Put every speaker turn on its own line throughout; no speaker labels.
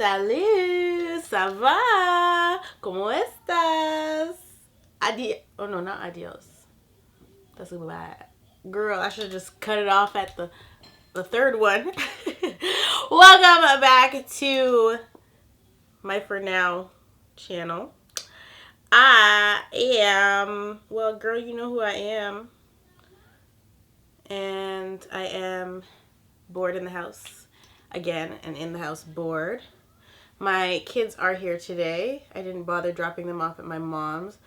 Salut, ça va? ¿Cómo estás? Oh no, not adios. That's goodbye. Girl, I should have just cut it off at the third one. Welcome back to my For Now channel. I am, well, girl, you know who I am. And I am bored in the house again, and in the house bored. My kids are here today. I didn't bother dropping them off at my mom's.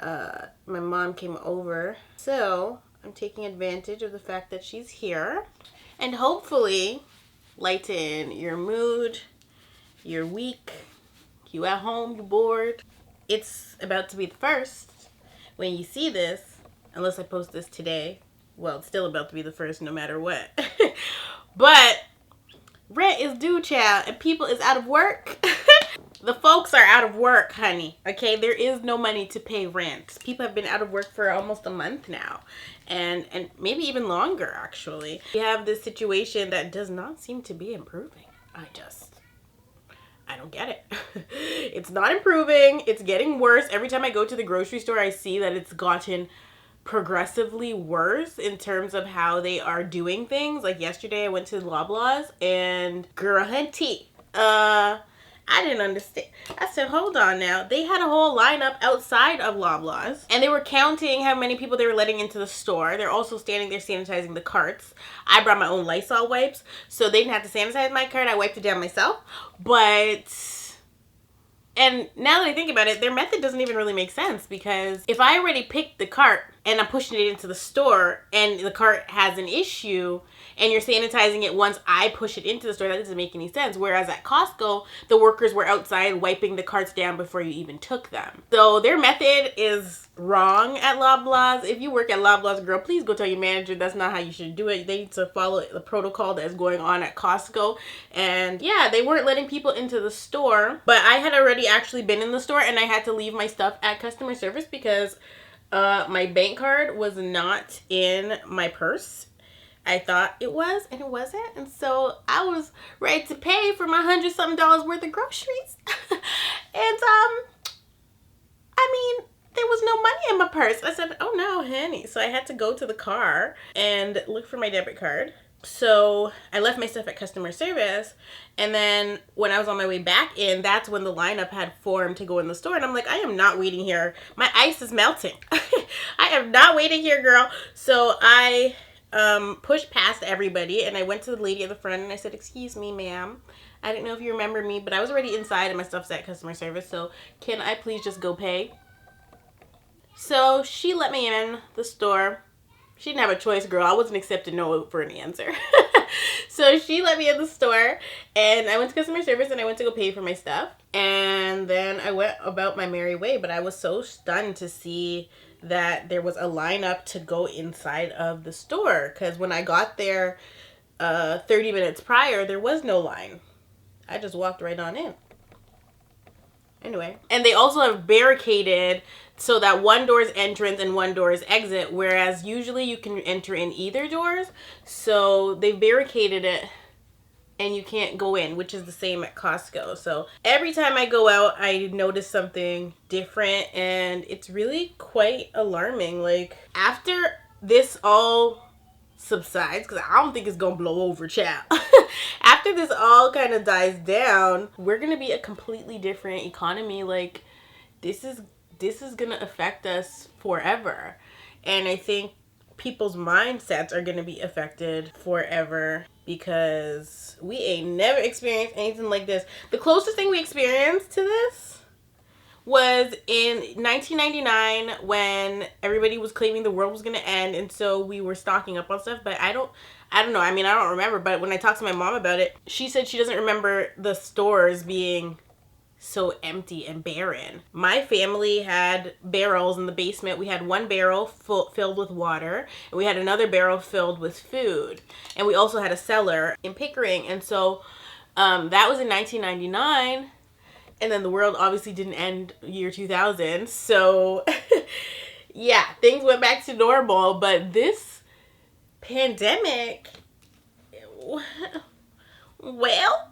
My mom came over, so I'm taking advantage of the fact that she's here and hopefully lighten your mood, your week, you at home, you bored. It's about to be the first when you see this, unless I post this today. Well, it's still about to be the first no matter what. But rent is due, child, and people is out of work. The folks are out of work, honey. Okay, there is no money to pay rent. People have been out of work for almost a month now, and maybe even longer, actually. We have this situation that does not seem to be improving. I don't get it. It's not improving. It's getting worse. Every time I go to the grocery store, I see that it's gotten progressively worse in terms of how they are doing things. Like yesterday I went to Loblaws and girl, hunty, I didn't understand. I said, hold on now. They had a whole lineup outside of Loblaws and they were counting how many people they were letting into the store. They're also standing there sanitizing the carts. I brought my own Lysol wipes, so they didn't have to sanitize my cart. I wiped it down myself. And now that I think about it, their method doesn't even really make sense, because if I already picked the cart and I'm pushing it into the store and the cart has an issue and you're sanitizing it once I push it into the store, that doesn't make any sense. Whereas at Costco, the workers were outside wiping the carts down before you even took them. So their method is wrong at Loblaws. If you work at Loblaws, girl, please go tell your manager that's not how you should do it. They need to follow the protocol that is going on at Costco. And yeah, they weren't letting people into the store, but I had already actually been in the store and I had to leave my stuff at customer service because my bank card was not in my purse. I thought it was, and it wasn't. And so I was ready to pay for my $100-something worth of groceries. And I mean, there was no money in my purse. I said, oh no, honey. So I had to go to the car and look for my debit card. So I left my stuff at customer service, and then when I was on my way back in, that's when the lineup had formed to go in the store, and I'm like, I am not waiting here. My ice is melting. I am not waiting here, girl. So I pushed past everybody, and I went to the lady at the front, and I said, excuse me, ma'am. I didn't know if you remember me, but I was already inside, and my stuff's at customer service, so can I please just go pay? So she let me in the store. She didn't have a choice, girl. I wasn't accepting no for an answer. So she let me in the store, and I went to customer service, and I went to go pay for my stuff. And then I went about my merry way, but I was so stunned to see that there was a lineup to go inside of the store, because when I got there 30 minutes prior, there was no line. I just walked right on in. Anyway, and they also have barricaded so that one door is entrance and one door is exit, whereas usually you can enter in either doors. So they barricaded it and you can't go in, which is the same at Costco. So every time I go out, I notice something different, and it's really quite alarming. Like, after this all subsides, because I don't think it's gonna blow over, child. After this all kind of dies down, we're gonna be a completely different economy. Like, this is gonna affect us forever, and I think people's mindsets are gonna be affected forever, because we ain't never experienced anything like this. The closest thing we experienced to this was in 1999 when everybody was claiming the world was going to end, and so we were stocking up on stuff. But I don't know. I mean, I don't remember, but when I talked to my mom about it, she said she doesn't remember the stores being so empty and barren. My family had barrels in the basement. We had one barrel filled with water, and we had another barrel filled with food, and we also had a cellar in Pickering. And so that was in 1999. And then the world obviously didn't end year 2000. So yeah, things went back to normal. But this pandemic, well,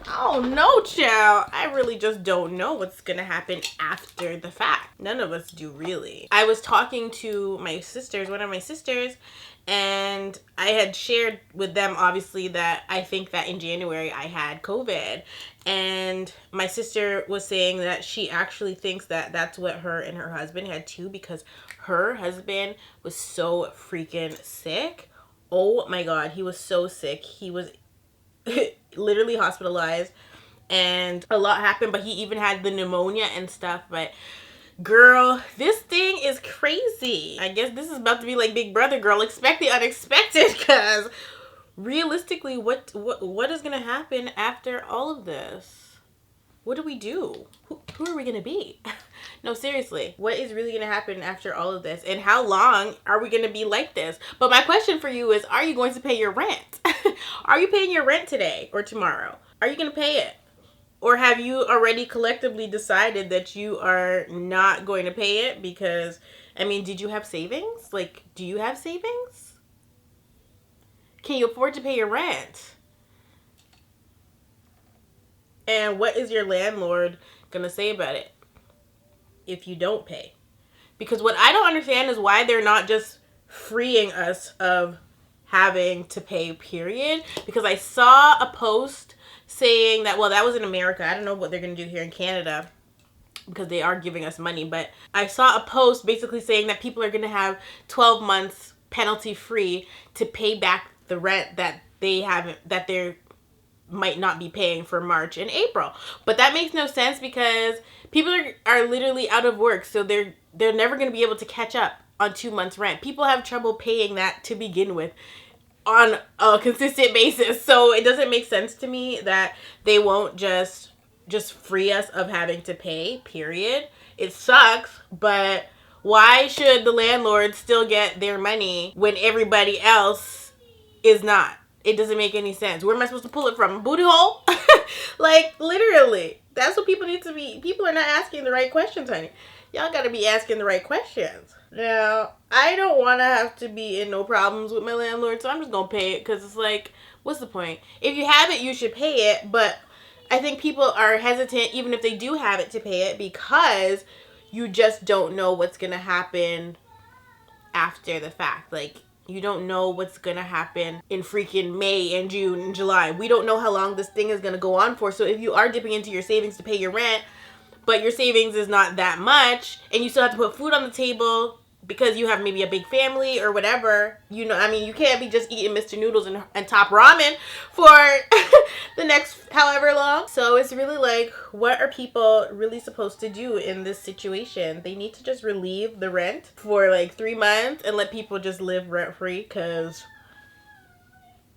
Oh no, child. I really just don't know what's gonna happen after the fact. None of us do, really. I was talking to my sisters, one of my sisters, and I had shared with them, obviously, that I think that in January I had COVID. And my sister was saying that she actually thinks that that's what her and her husband had too, because her husband was so freaking sick. Oh my God, he was so sick. He was literally hospitalized and a lot happened, but he even had the pneumonia and stuff. But girl, this thing is crazy. I guess this is about to be like Big Brother, girl. Expect the unexpected, because realistically, what is gonna happen after all of this? What do we do? Who are we gonna be? No, seriously, what is really gonna happen after all of this, and how long are we gonna be like this? But my question for you is, are you going to pay your rent? Are you paying your rent today or tomorrow? Are you gonna pay it? Or have you already collectively decided that you are not going to pay it? Because, I mean, did you have savings? Like, do you have savings? Can you afford to pay your rent? And what is your landlord going to say about it if you don't pay? Because what I don't understand is why they're not just freeing us of having to pay, period. Because I saw a post saying that, well, that was in America. I don't know what they're going to do here in Canada, because they are giving us money. But I saw a post basically saying that people are going to have 12 months penalty free to pay back the rent that they haven't, that they're might not be paying for March and April. But that makes no sense, because people are literally out of work, so they're never going to be able to catch up on 2 months rent. People have trouble paying that to begin with on a consistent basis. So it doesn't make sense to me that they won't just free us of having to pay, period. It sucks, but why should the landlord still get their money when everybody else is not? It doesn't make any sense. Where am I supposed to pull it from? A booty hole? Like, literally. That's what people need to be. People are not asking the right questions, honey. Y'all gotta be asking the right questions. Now, I don't want to have to be in no problems with my landlord, so I'm just gonna pay it, because it's like, what's the point? If you have it, you should pay it. But I think people are hesitant, even if they do have it, to pay it, because you just don't know what's gonna happen after the fact. Like, you don't know what's gonna happen in freaking May and June and July. We don't know how long this thing is gonna go on for. So if you are dipping into your savings to pay your rent, but your savings is not that much, and you still have to put food on the table because you have maybe a big family or whatever, you know, I mean, you can't be just eating Mr. Noodles and top ramen for the next however long. So it's really like, what are people really supposed to do in this situation? They need to just relieve the rent for like 3 months and let people just live rent free, because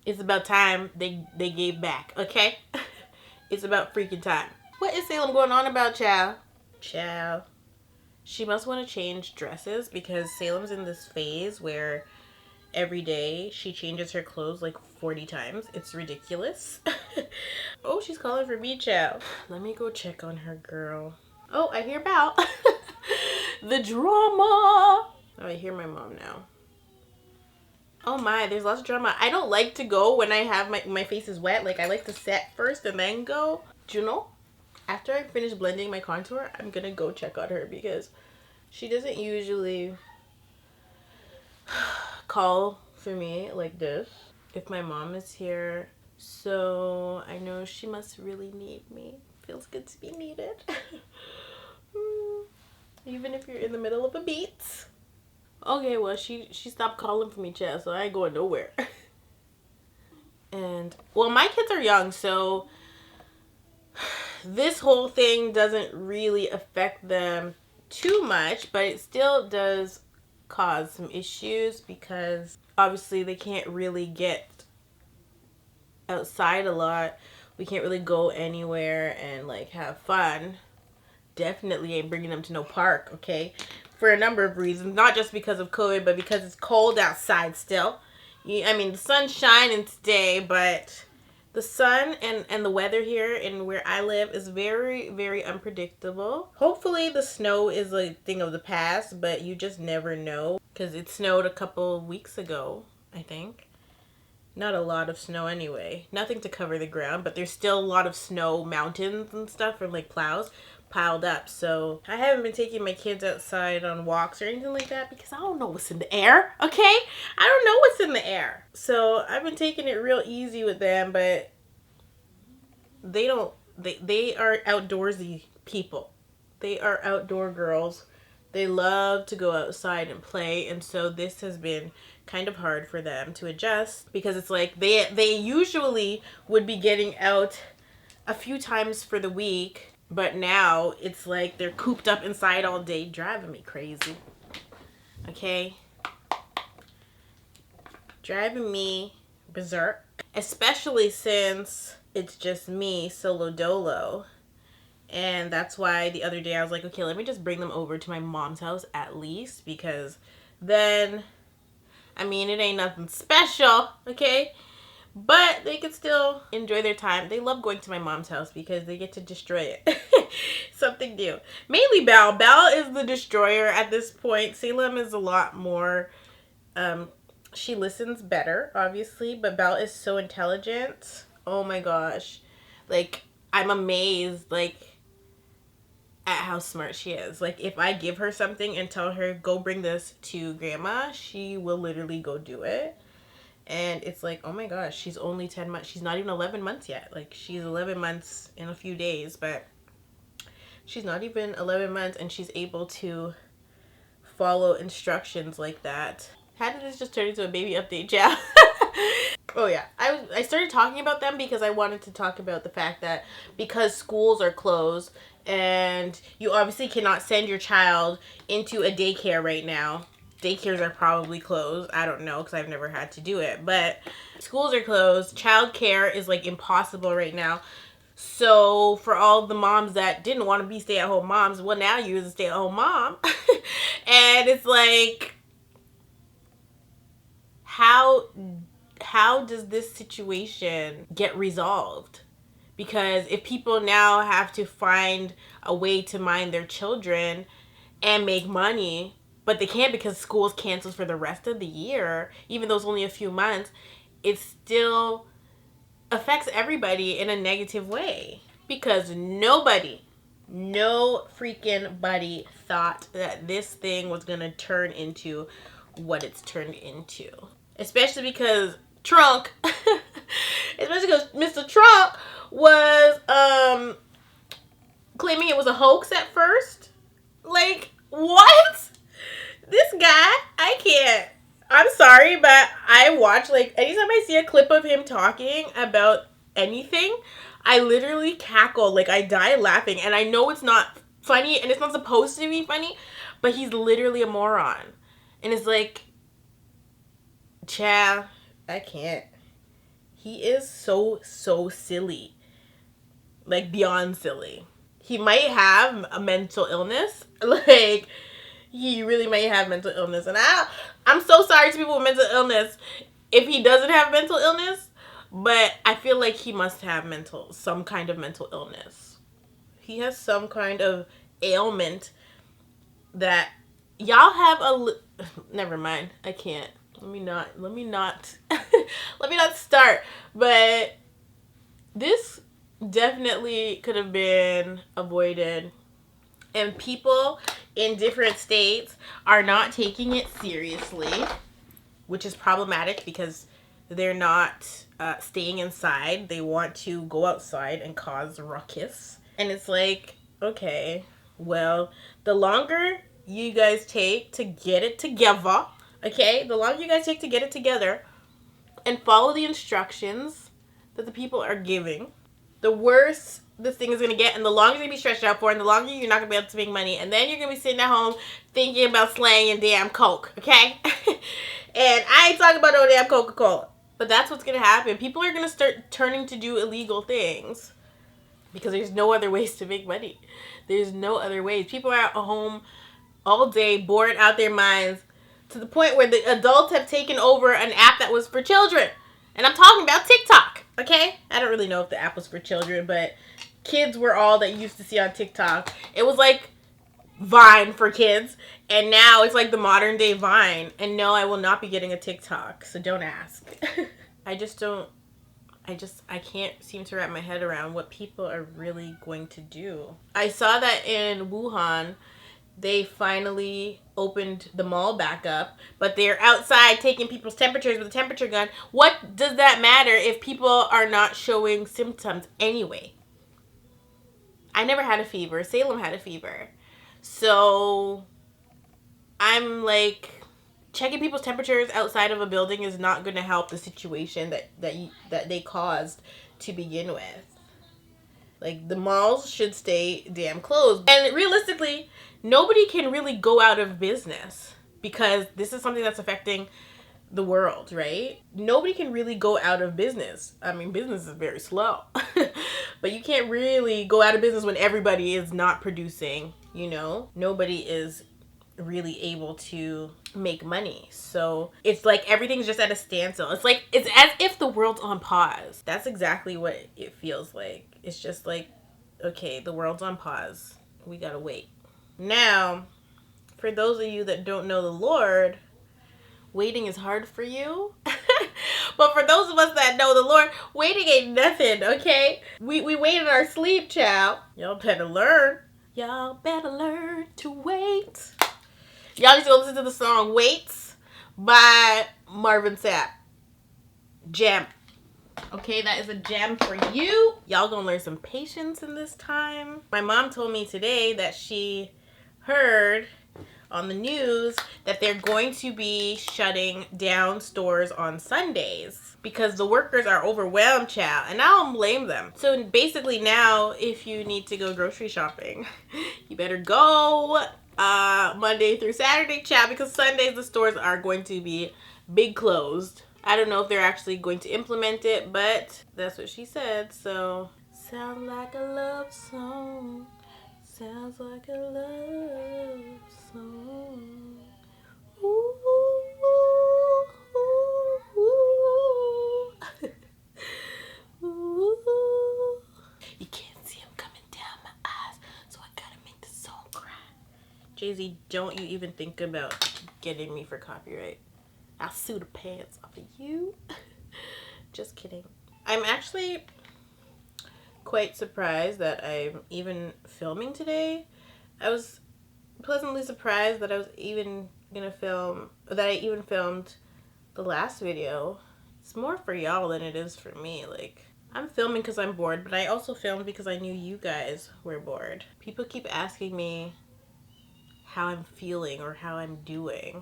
it's about time they gave back, okay? It's about freaking time. What is Salem going on about, child? Child. She must want to change dresses, because Salem's in this phase where every day she changes her clothes like 40 times. It's ridiculous. Oh, she's calling for me, child. Let me go check on her, girl. Oh, I hear about the drama. Oh, I hear my mom now. Oh my, there's lots of drama. I don't like to go when I have my face is wet. Like, I like to set first and then go. Do you know? After I finish blending my contour, I'm gonna go check on her, because she doesn't usually call for me like this if my mom is here. So I know she must really need me. Feels good to be needed. Even if you're in the middle of a beat. Okay, well, she stopped calling for me, chat, so I ain't going nowhere. And, well, my kids are young, so this whole thing doesn't really affect them too much, but it still does cause some issues, because obviously they can't really get outside a lot. We can't really go anywhere and like have fun. Definitely ain't bringing them to no park, okay? For a number of reasons, not just because of COVID, but because it's cold outside still. I mean, the sun's shining today, but the sun and the weather here and where I live is very, very unpredictable. Hopefully the snow is a thing of the past, but you just never know, because it snowed a couple weeks ago, I think. Not a lot of snow anyway. Nothing to cover the ground, but there's still a lot of snow mountains and stuff from like plows piled up. So I haven't been taking my kids outside on walks or anything like that because I don't know what's in the air, okay? I don't know what's in the air. So I've been taking it real easy with them, but they are outdoorsy people. They are outdoor girls. They love to go outside and play, and so this has been kind of hard for them to adjust because it's like they usually would be getting out a few times for the week, but now it's like they're cooped up inside all day, driving me crazy. Okay? Driving me berserk, especially since it's just me solo dolo. And that's why the other day I was like, okay, let me just bring them over to my mom's house at least, because then, I mean, it ain't nothing special, okay? But they can still enjoy their time. They love going to my mom's house because they get to destroy it. Something new. Mainly Belle. Belle is the destroyer at this point. Salem is a lot more, she listens better, obviously, but Belle is so intelligent. Oh my gosh. Like, I'm amazed, like, at how smart she is. Like, if I give her something and tell her, go bring this to grandma, she will literally go do it. And it's like, oh my gosh, she's only 10 months. She's not even 11 months yet. Like, she's 11 months in a few days, but she's not even 11 months and she's able to follow instructions like that. How did this just turn into a baby update, chat? Oh yeah, I started talking about them because I wanted to talk about the fact that because schools are closed and you obviously cannot send your child into a daycare right now. Daycares are probably closed. I don't know because I've never had to do it. But schools are closed. Childcare is like impossible right now. So for all the moms that didn't want to be stay-at-home moms, well, now you're a stay-at-home mom. And it's like, how does this situation get resolved? Because if people now have to find a way to mind their children and make money, but they can't because school's canceled for the rest of the year, even though it's only a few months, it still affects everybody in a negative way. Because no freaking buddy thought that this thing was going to turn into what it's turned into. Especially because Trump, especially because Mr. Trump was claiming it was a hoax at first. Like, what? This guy, I can't. I'm sorry, but I watch, like, anytime I see a clip of him talking about anything, I literally cackle. Like, I die laughing. And I know it's not funny, and it's not supposed to be funny, but he's literally a moron. And it's like, child, I can't. He is so silly. Like, beyond silly. He might have a mental illness. Like, he really might have mental illness. And I'm so sorry to people with mental illness if he doesn't have mental illness. But I feel like he must have some kind of mental illness. He has some kind of ailment that y'all have never mind. I can't. Let me not let me not start. But this definitely could have been avoided. And people in different states are not taking it seriously, which is problematic because they're not staying inside. They want to go outside and cause ruckus. And it's like, okay, well, the longer you guys take to get it together, okay, the longer you guys take to get it together and follow the instructions that the people are giving, the worse this thing is going to get, and the longer you're going to be stretched out for, and the longer you're not going to be able to make money, and then you're going to be sitting at home thinking about slaying your damn Coke, okay? And I ain't talking about no damn Coca-Cola. But that's what's going to happen. People are going to start turning to do illegal things because there's no other ways to make money. There's no other ways. People are at home all day, bored out their minds, to the point where the adults have taken over an app that was for children. And I'm talking about TikTok, okay? I don't really know if the app was for children, but kids were all that you used to see on TikTok. It was like Vine for kids, and now it's like the modern day Vine. And no, I will not be getting a TikTok, so don't ask. I just don't, I can't seem to wrap my head around what people are really going to do. I saw that in Wuhan, they finally opened the mall back up, but they're outside taking people's temperatures with a temperature gun. What does that matter if people are not showing symptoms anyway? I never had a fever. Salem had a fever. So I'm like, checking people's temperatures outside of a building is not going to help the situation that they caused to begin with. Like, the malls should stay damn closed. And realistically, nobody can really go out of business because this is something that's affecting the world, right? Nobody can really go out of business. I mean, business is very slow. But you can't really go out of business when everybody is not producing, you know? Nobody is really able to make money. So it's like everything's just at a standstill. It's like, it's as if the world's on pause. That's exactly what it feels like. It's just like, okay, the world's on pause. We gotta wait. Now, for those of you that don't know the Lord, waiting is hard for you. But for those of us that know the Lord, waiting ain't nothing, okay? We wait in our sleep, child. Y'all better learn. Y'all better learn to wait. Y'all need to go listen to the song Waits by Marvin Sapp. Gem. Okay, that is a gem for you. Y'all gonna learn some patience in this time. My mom told me today that she heard on the news that they're going to be shutting down stores on Sundays because the workers are overwhelmed, child. And I don't blame them. So basically now, if you need to go grocery shopping, you better go Monday through Saturday, child, because Sundays the stores are going to be big closed. I don't know if they're actually going to implement it, but that's what she said. So, sounds like a love song. Sounds like a love song. Ooh, ooh, ooh. Ooh. You can't see him coming down my eyes, so I gotta make the song cry. Jay-Z, don't you even think about getting me for copyright. I'll sue the pants off of you. Just kidding. I'm actually quite surprised that I'm even filming today. I was pleasantly surprised that I was even gonna film, that I even filmed the last video. It's more for y'all than it is for me. Like, I'm filming because I'm bored, but I also filmed because I knew you guys were bored. People keep asking me how I'm feeling or how I'm doing.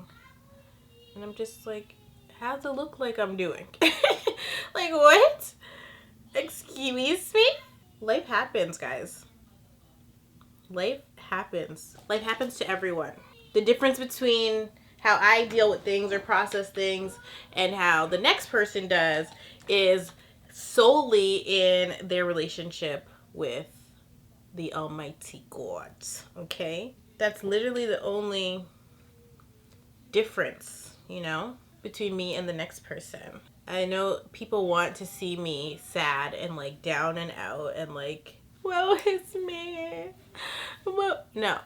And I'm just like, how does it look like I'm doing? Like, what? Excuse me? Life happens, guys. Life happens. Life happens to everyone. The difference between how I deal with things or process things and how the next person does is solely in their relationship with the Almighty God. Okay? That's literally the only difference, you know, between me and the next person. I know people want to see me sad and like down and out and like, well, it's me. Well, no,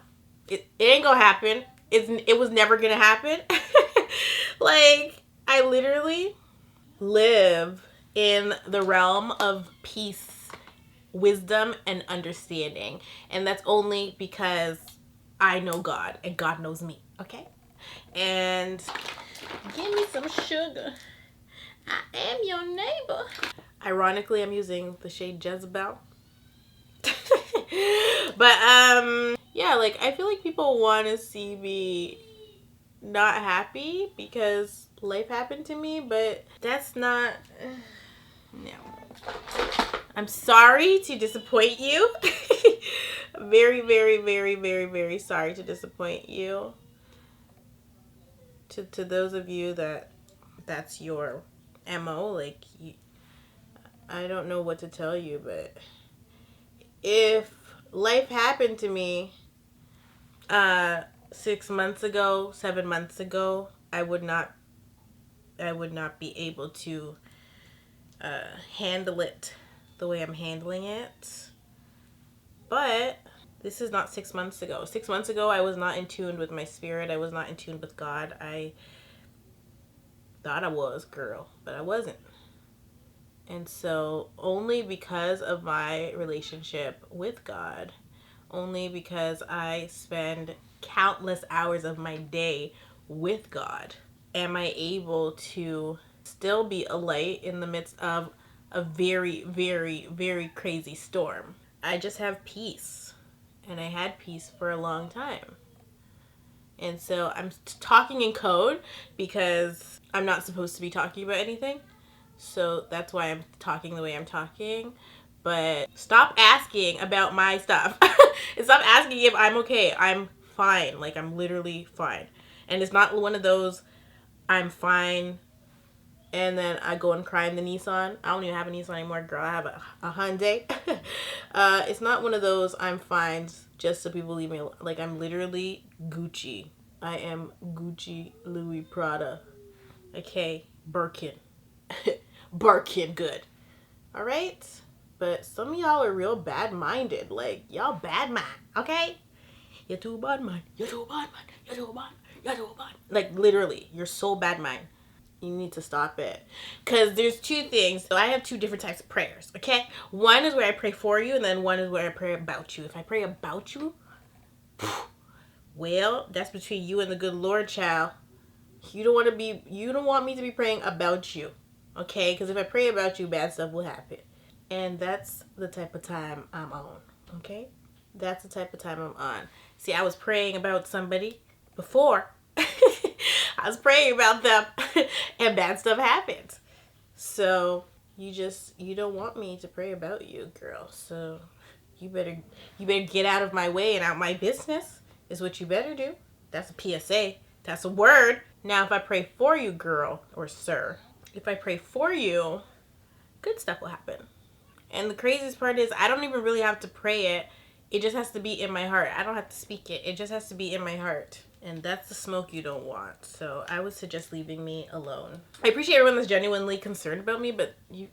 it ain't gonna happen. It was never gonna happen. Like, I literally live in the realm of peace, wisdom, and understanding. And that's only because I know God and God knows me, okay? And give me some sugar. I am your neighbor. Ironically, I'm using the shade Jezebel. But yeah, like, I feel like people want to see me not happy because life happened to me, but that's not no. I'm sorry to disappoint you. Very, very, very, very, very sorry to disappoint you. To those of you that's your MO, like, I don't know what to tell you, but if life happened to me 6 months ago, 7 months ago, I would not be able to handle it the way I'm handling it. But this is not 6 months ago. 6 months ago, I was not in tune with my spirit. I was not in tune with God. I thought I was, girl, but I wasn't. And so only because of my relationship with God, only because I spend countless hours of my day with God, am I able to still be a light in the midst of a very, very, very crazy storm. I just have peace. And I had peace for a long time. And so I'm talking in code because I'm not supposed to be talking about anything. So that's why I'm talking the way I'm talking. But stop asking about my stuff. And stop asking if I'm okay. I'm fine. Like, I'm literally fine. And it's not one of those, I'm fine, and then I go and cry in the Nissan. I don't even have a Nissan anymore, girl. I have a Hyundai. It's not one of those, I'm fine, just so people leave me alone. Like, I'm literally Gucci. I am Gucci, Louis, Prada. Okay? Birkin. Birkin good. Alright? But some of y'all are real bad-minded. Like, y'all bad mind. Okay? You're too bad mind. You're too bad mind. You're too bad. You're too bad. Like, literally, you're so bad mind. You need to stop it. Because there's two things. So I have two different types of prayers, okay? One is where I pray for you, and then one is where I pray about you. If I pray about you, well, that's between you and the good Lord, child. You don't want me to be praying about you, okay? Because if I pray about you, bad stuff will happen. And that's the type of time I'm on, okay? That's the type of time I'm on. See, I was praying about somebody before. I was praying about them and bad stuff happened. So you don't want me to pray about you, girl. So you better get out of my way and out my business is what you better do. That's a PSA. That's a word. Now if I pray for you, girl or sir, if I pray for you, good stuff will happen. And the craziest part is I don't even really have to pray it. It just has to be in my heart. I don't have to speak it. It just has to be in my heart. And that's the smoke you don't want. So I would suggest leaving me alone. I appreciate everyone that's genuinely concerned about me, but you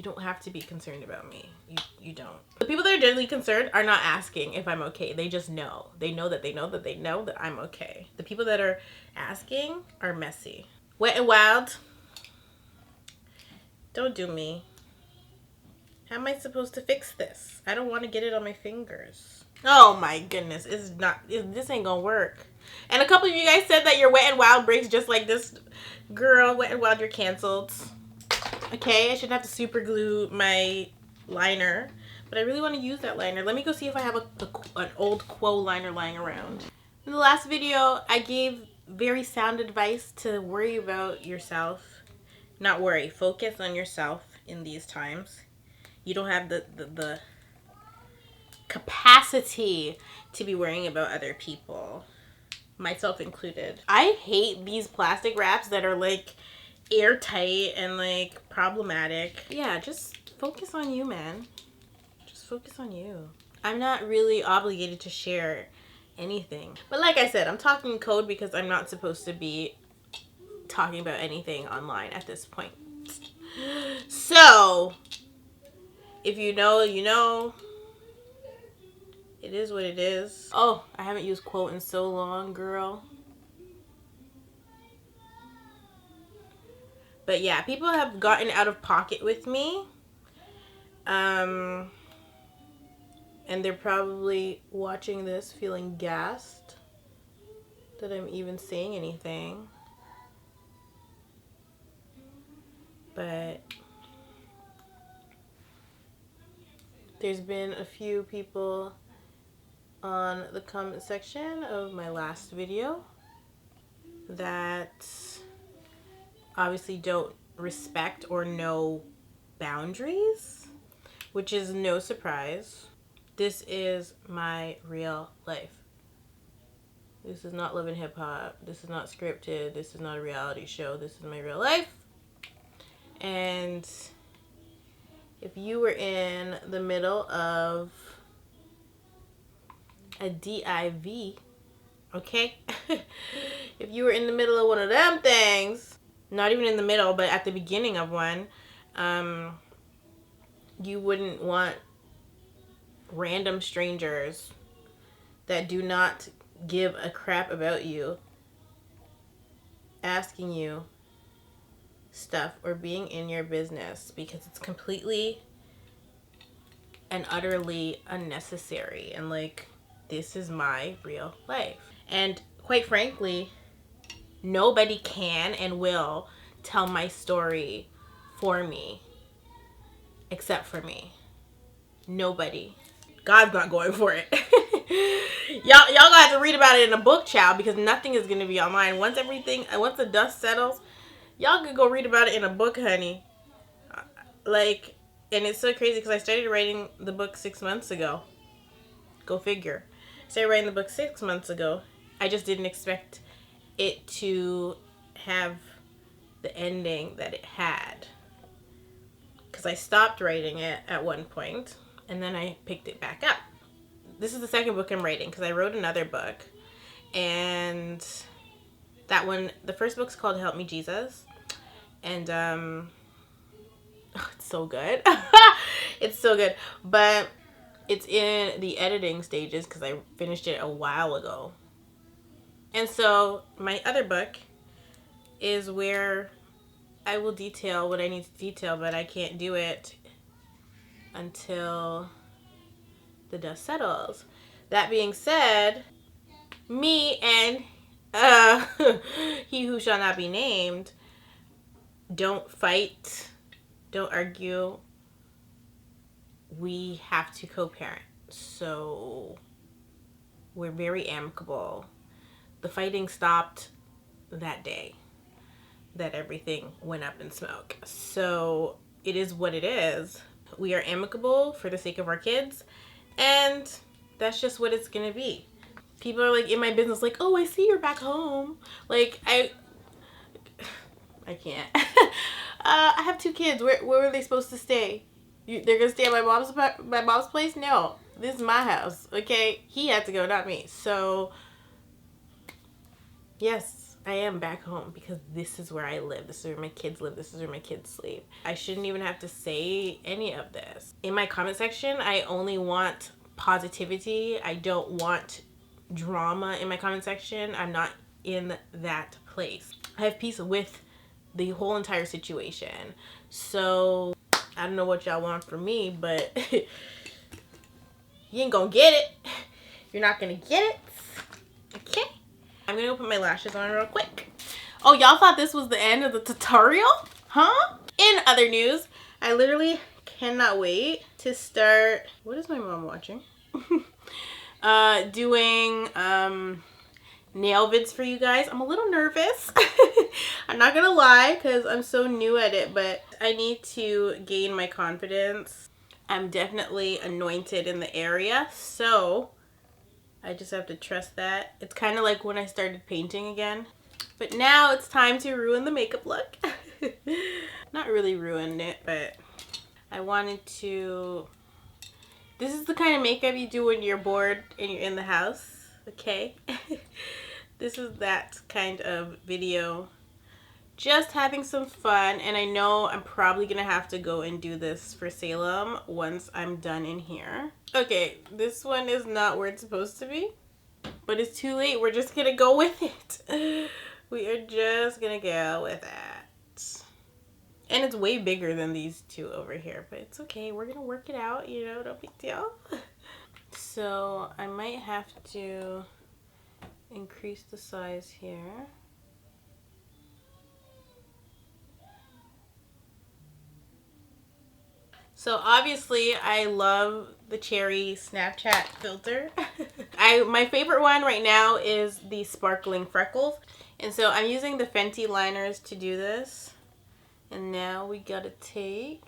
don't have to be concerned about me. You don't. The people that are genuinely concerned are not asking if I'm okay. They just know. They know that I'm okay. The people that are asking are messy. Wet and wild. Don't do me. How am I supposed to fix this? I don't want to get it on my fingers. Oh my goodness. This ain't gonna work. And a couple of you guys said that your Wet and Wild breaks just like this. Girl, Wet and Wild, you're canceled. Okay, I shouldn't have to super glue my liner. But I really want to use that liner. Let me go see if I have an old Quo liner lying around. In the last video, I gave very sound advice to worry about yourself. Not worry, focus on yourself in these times. You don't have the capacity to be worrying about other people, myself included. I hate these plastic wraps that are like airtight and like problematic. Yeah, just focus on you, man. Just focus on you. I'm not really obligated to share anything. But like I said, I'm talking code because I'm not supposed to be talking about anything online at this point. So if you know, you know. It is what it is. Oh, I haven't used quote in so long, girl. But yeah, people have gotten out of pocket with me. And they're probably watching this feeling gassed that I'm even saying anything. But there's been a few people on the comment section of my last video that obviously don't respect or know boundaries, which is no surprise. This is my real life. This is not Love and Hip Hop. This is not scripted. This is not a reality show. This is my real life. And if you were in the middle of a DIV, okay? If you were in the middle of one of them things, not even in the middle, but at the beginning of one, you wouldn't want random strangers that do not give a crap about you asking you stuff or being in your business because it's completely and utterly unnecessary. And like, this is my real life. And quite frankly, nobody can and will tell my story for me except for me. Nobody. God's not going for it. y'all gonna have to read about it in a book, child, because nothing is gonna be online. Once the dust settles, y'all can go read about it in a book, honey. Like, and it's so crazy because I started writing the book 6 months ago. Go figure. I started writing the book 6 months ago. I just didn't expect it to have the ending that it had. Because I stopped writing it at one point, and then I picked it back up. This is the second book I'm writing because I wrote another book. And that one, the first book's called Help Me Jesus. And it's so good. It's so good. But it's in the editing stages because I finished it a while ago. And so my other book is where I will detail what I need to detail, but I can't do it until the dust settles. That being said, me and he who shall not be named don't fight, don't argue. We have to co-parent. So we're very amicable. The fighting stopped that day that everything went up in smoke. So it is what it is. We are amicable for the sake of our kids, and that's just what it's gonna be. People are like in my business like, oh, I see you're back home. Like, I can't. I have 2 kids. Where are they supposed to stay? They're gonna stay at my mom's place? No, this is my house. Okay, he had to go, not me. So yes, I am back home because this is where I live. This is where my kids live. This is where my kids sleep. I shouldn't even have to say any of this. In my comment section, I only want positivity. I don't want drama in my comment section. I'm not in that place. I have peace with the whole entire situation. So I don't know what y'all want from me, but you ain't gonna get it. You're not gonna get it. Okay? I'm gonna go put my lashes on real quick. Oh, y'all thought this was the end of the tutorial? Huh? In other news, I literally cannot wait to start. What is my mom watching? Doing nail vids for you guys. I'm a little nervous. I'm not gonna lie because I'm so new at it, but I need to gain my confidence. I'm definitely anointed in the area, so I just have to trust that. It's kind of like when I started painting again. But now it's time to ruin the makeup look. Not really ruin it, but I wanted to... This is the kind of makeup you do when you're bored and you're in the house, okay? This is that kind of video. Just having some fun, and I know I'm probably gonna have to go and do this for Salem once I'm done in here. Okay, this one is not where it's supposed to be, but it's too late. We're just gonna go with it. We are just gonna go with it. And it's way bigger than these two over here, but it's okay. We're gonna work it out, you know, no big deal. So I might have to increase the size here. So obviously I love the cherry Snapchat filter. My favorite one right now is the sparkling freckles. And so I'm using the Fenty liners to do this. And now we gotta take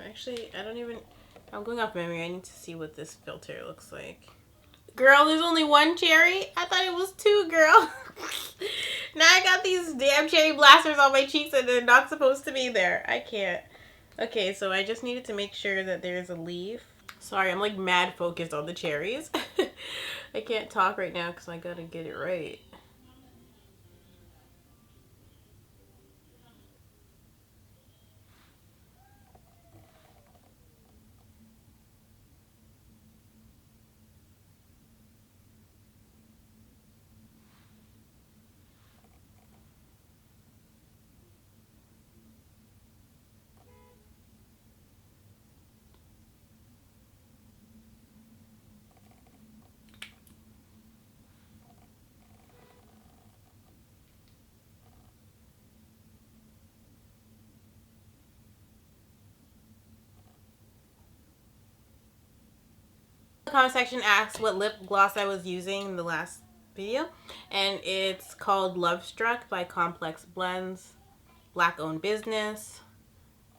actually, I'm going off memory. I need to see what this filter looks like. Girl, there's only one cherry? I thought it was 2, girl. Now I got these damn cherry blasters on my cheeks and they're not supposed to be there. I can't. Okay, so I just needed to make sure that there's a leaf. Sorry, I'm like mad focused on the cherries. I can't talk right now because I gotta get it right. The comment section asked what lip gloss I was using in the last video, and it's called Love Struck by Complex Blends, Black owned business.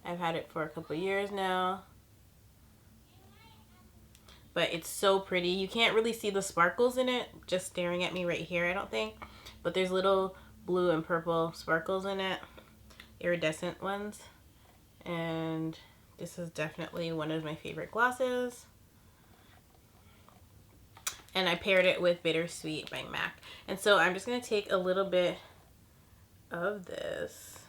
I've had it for a couple years now, but it's so pretty. You can't really see the sparkles in it just staring at me right here, I don't think, but there's little blue and purple sparkles in it, iridescent ones, and this is definitely one of my favorite glosses. And I paired it with Bittersweet by MAC. And so I'm just going to take a little bit of this.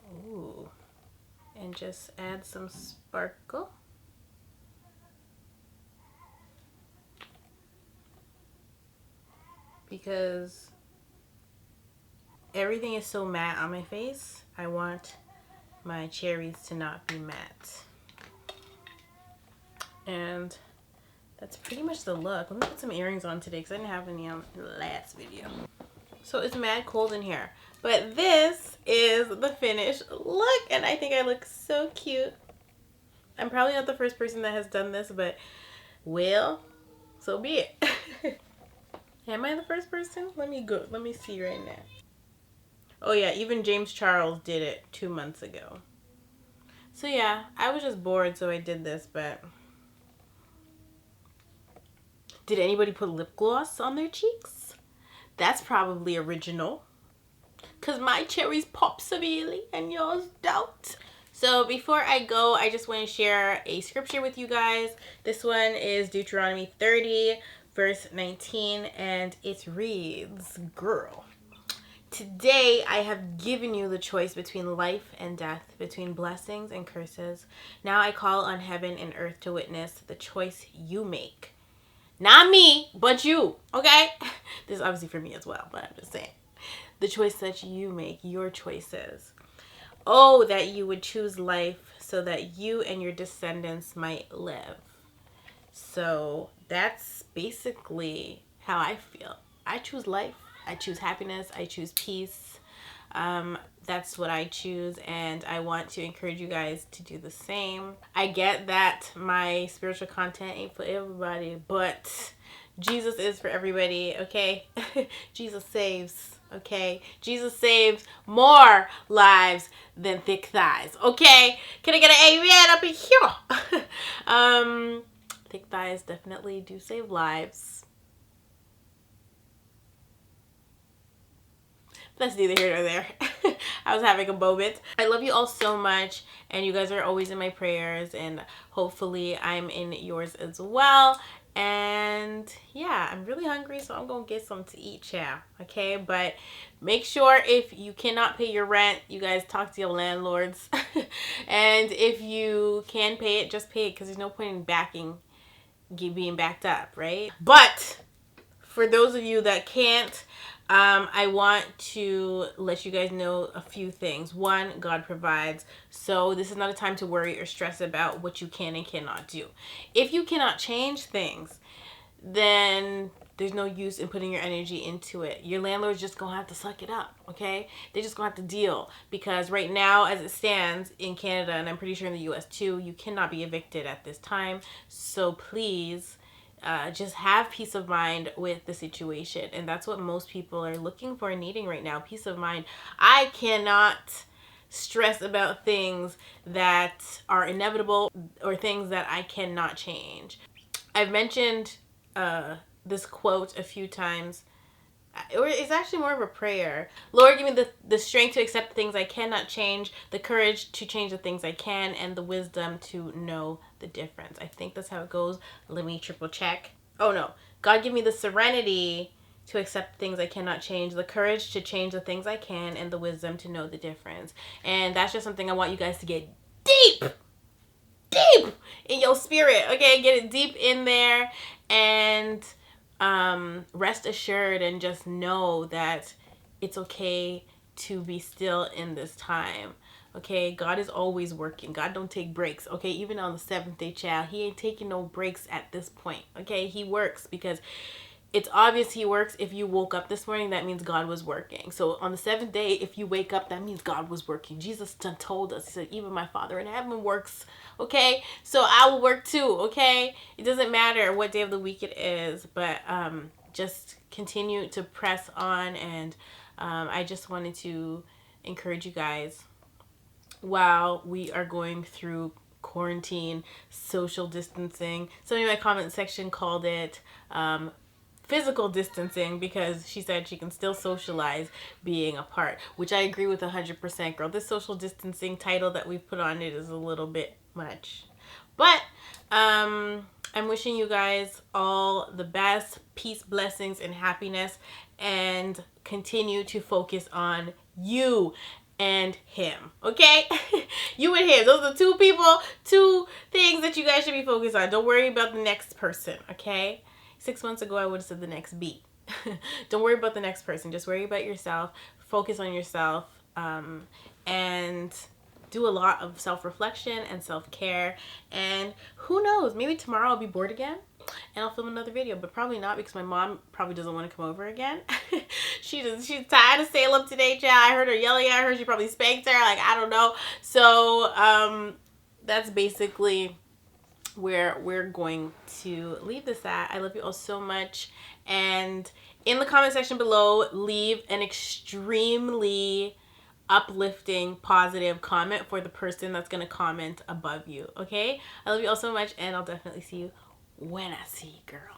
Ooh. And just add some sparkle. Because everything is so matte on my face, I want my cherries to not be matte. And that's pretty much the look. Let me put some earrings on today because I didn't have any on the last video. So it's mad cold in here. But this is the finished look, and I think I look so cute. I'm probably not the first person that has done this, but well, so be it. Am I the first person? Let me see right now. Oh yeah, even James Charles did it 2 months ago. So yeah, I was just bored, so I did this, but... Did anybody put lip gloss on their cheeks? That's probably original. Because my cherries pop severely and yours don't. So before I go, I just want to share a scripture with you guys. This one is Deuteronomy 30, verse 19, and it reads, "Girl, today I have given you the choice between life and death, between blessings and curses. Now I call on heaven and earth to witness the choice you make." Not me, but you, okay? This is obviously for me as well, but I'm just saying. The choice that you make, your choices. Oh, that you would choose life so that you and your descendants might live. So that's basically how I feel. I choose life. I choose happiness. I choose peace. That's what I choose, and I want to encourage you guys to do the same. I get that my spiritual content ain't for everybody, but Jesus is for everybody, okay? Jesus saves, okay? Jesus saves more lives than thick thighs, okay? Can I get an amen up in here? Thick thighs definitely do save lives. That's neither here nor there. I was having a moment. I love you all so much, and you guys are always in my prayers, and hopefully I'm in yours as well. And yeah, I'm really hungry, so I'm gonna get some to eat, child. Okay, but make sure if you cannot pay your rent, you guys talk to your landlords. And if you can pay it, just pay it, because there's no point in being backed up, right? But for those of you that can't, I want to let you guys know a few things. One, God provides. So this is not a time to worry or stress about what you can and cannot do. If you cannot change things, then there's no use in putting your energy into it. Your landlord's just gonna have to suck it up, okay? They're just gonna have to deal, because right now, as it stands in Canada, and I'm pretty sure in the US too, you cannot be evicted at this time. So please, just have peace of mind with the situation. And that's what most people are looking for and needing right now, peace of mind. I cannot stress about things that are inevitable or things that I cannot change. I've mentioned this quote a few times. Or it's actually more of a prayer. Lord, give me the strength to accept the things I cannot change, the courage to change the things I can, and the wisdom to know the difference. I think that's how it goes. Let me triple check. Oh no. God, give me the serenity to accept the things I cannot change, the courage to change the things I can, and the wisdom to know the difference. And that's just something I want you guys to get deep in your spirit, okay? Get it deep in there, and rest assured, and just know that it's okay to be still in this time, okay? God is always working. God don't take breaks, okay? Even on the 7th day, child, he ain't taking no breaks at this point, okay? He works because it's obvious he works. If you woke up this morning, that means God was working. So on the seventh day, if you wake up, that means God was working. Jesus told us, he said, even my Father in heaven works. Okay, so I will work too. Okay, it doesn't matter what day of the week it is, but just continue to press on. And I just wanted to encourage you guys while we are going through quarantine, social distancing. Somebody in my comment section called it physical distancing, because she said she can still socialize being apart, which I agree with 100%, girl. This social distancing title that we've put on it is a little bit much. But I'm wishing you guys all the best, peace, blessings, and happiness, and continue to focus on you and him. Okay? You and him. Those are two people, two things that you guys should be focused on. Don't worry about the next person. Okay? 6 months ago, I would have said the next beat. Don't worry about the next person. Just worry about yourself. Focus on yourself. And do a lot of self-reflection and self-care. And who knows? Maybe tomorrow I'll be bored again and I'll film another video, but probably not, because my mom probably doesn't want to come over again. She's tired of Salem today, child. I heard her yelling at her. She probably spanked her. Like, I don't know. So that's basically where we're going to leave this at. I love you all so much. And in the comment section below, leave an extremely uplifting, positive comment for the person that's going to comment above you. Okay? I love you all so much, and I'll definitely see you when I see you, girl.